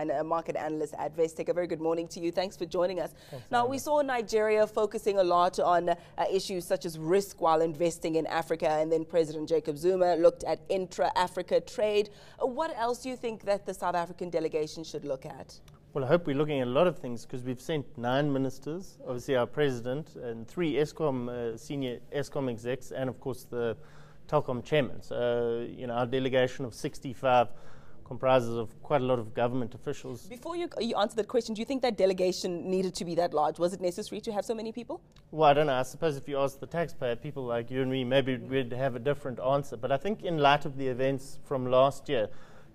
A market analyst at Vestec. A very good morning to you. Thanks for joining us. Now, we saw Nigeria focusing a lot on issues such as risk while investing in Africa, and then President Jacob Zuma looked at intra-Africa trade. What else do you think that the South African delegation should look at? Well, I hope we're looking at a lot of things, because we've sent 9 ministers, obviously our president, and 3 Eskom, senior Eskom execs, and of course the Telkom chairman. So, our delegation of 65 comprises of quite a lot of government officials. Before you answer that question, do you think that delegation needed to be that large? Was it necessary to have so many people? Well, I don't know. I suppose if you ask the taxpayer, people like you and me, maybe we'd have a different answer. But I think in light of the events from last year,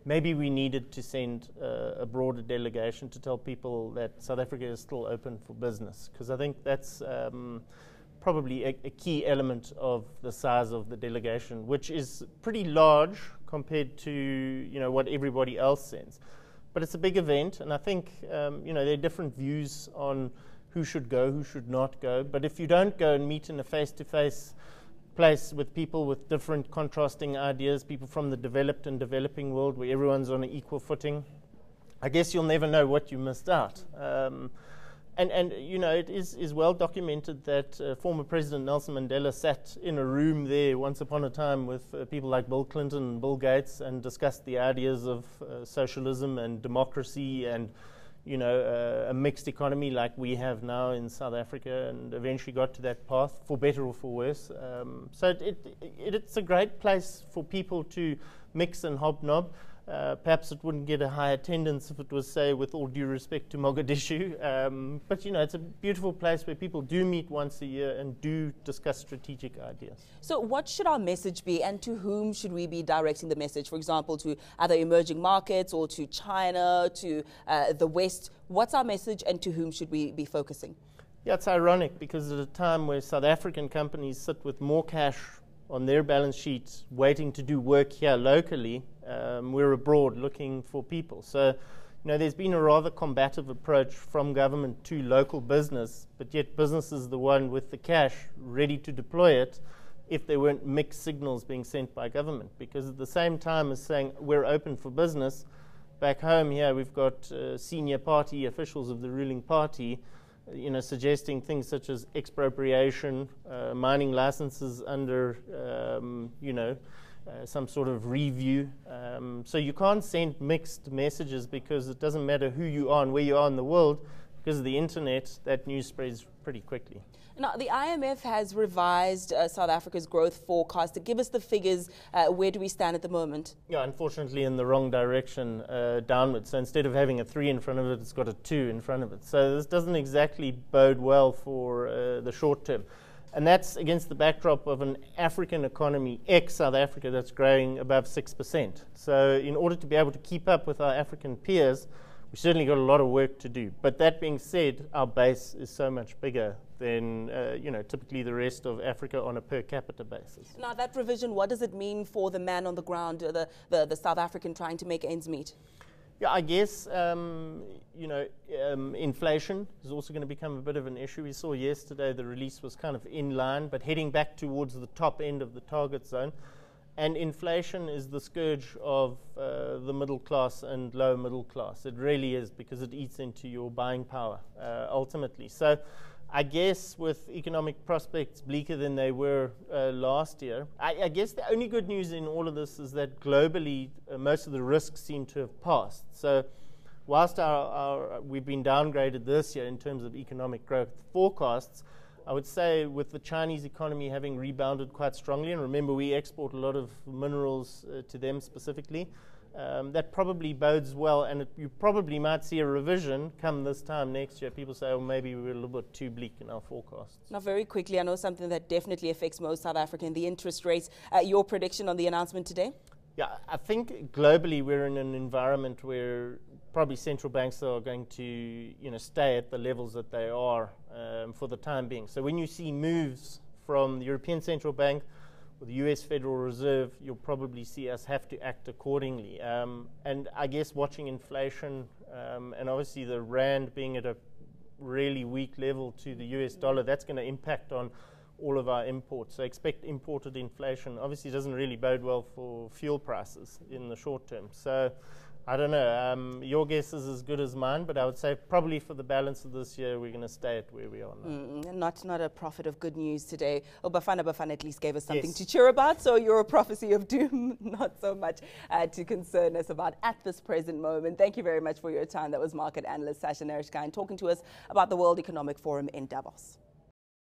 maybe we needed to send a broader delegation to tell people that South Africa is still open for business, because I think that's probably a key element of the size of the delegation, which is pretty large compared to what everybody else sends. But it's a big event, and I think there are different views on who should go, who should not go. But if you don't go and meet in a face-to-face place with people with different contrasting ideas, people from the developed and developing world where everyone's on an equal footing, I guess you'll never know what you missed out. And it is well documented that former President Nelson Mandela sat in a room there once upon a time with people like Bill Clinton and Bill Gates and discussed the ideas of socialism and democracy and a mixed economy like we have now in South Africa, and eventually got to that path, for better or for worse. So it's a great place for people to mix and hobnob. Perhaps it wouldn't get a high attendance if it was, say, with all due respect to Mogadishu. But, it's a beautiful place where people do meet once a year and do discuss strategic ideas. So what should our message be, and to whom should we be directing the message? For example, to other emerging markets or to China, to the West? What's our message, and to whom should we be focusing? Yeah, it's ironic, because at a time where South African companies sit with more cash on their balance sheets waiting to do work here locally, we're abroad looking for people. So, there's been a rather combative approach from government to local business, but yet business is the one with the cash ready to deploy it if there weren't mixed signals being sent by government. Because at the same time as saying we're open for business, back home here we've got senior party officials of the ruling party suggesting things such as expropriation, mining licenses under, some sort of review. So you can't send mixed messages, because it doesn't matter who you are and where you are in the world. Because of the internet, that news spreads pretty quickly. Now, the IMF has revised South Africa's growth forecast. To give us the figures, where do we stand at the moment? Yeah, unfortunately in the wrong direction, downwards. So instead of having a 3 in front of it, it's got a 2 in front of it. So this doesn't exactly bode well for the short term. And that's against the backdrop of an African economy, ex-South Africa, that's growing above 6%. So in order to be able to keep up with our African peers, we've certainly got a lot of work to do. But that being said, our base is so much bigger than typically the rest of Africa on a per capita basis. Now, that revision, what does it mean for the man on the ground, the South African trying to make ends meet? Yeah, I guess, inflation is also going to become a bit of an issue. We saw yesterday the release was kind of in line, but heading back towards the top end of the target zone. And inflation is the scourge of the middle class and lower middle class. It really is, because it eats into your buying power, ultimately. So I guess with economic prospects bleaker than they were last year, I guess the only good news in all of this is that globally most of the risks seem to have passed. So whilst we've been downgraded this year in terms of economic growth forecasts, I would say with the Chinese economy having rebounded quite strongly, and remember we export a lot of minerals to them specifically, that probably bodes well, and you probably might see a revision come this time next year. People say, oh, maybe we're a little bit too bleak in our forecasts. Now, very quickly, I know something that definitely affects most South African, the interest rates. Your prediction on the announcement today? Yeah, I think globally we're in an environment where probably central banks are going to stay at the levels that they are for the time being. So when you see moves from the European Central Bank or the US Federal Reserve, you'll probably see us have to act accordingly. And I guess watching inflation and obviously the rand being at a really weak level to the US dollar, that's going to impact on all of our imports. So expect imported inflation. Obviously, it doesn't really bode well for fuel prices in the short term. So I don't know. Your guess is as good as mine, but I would say probably for the balance of this year, we're going to stay at where we are now. Not a prophet of good news today. Oh, Bafana at least gave us something to cheer about. So you're a prophecy of doom, not so much to concern us about at this present moment. Thank you very much for your time. That was market analyst Sasha Inteview talking to us about the World Economic Forum in Davos.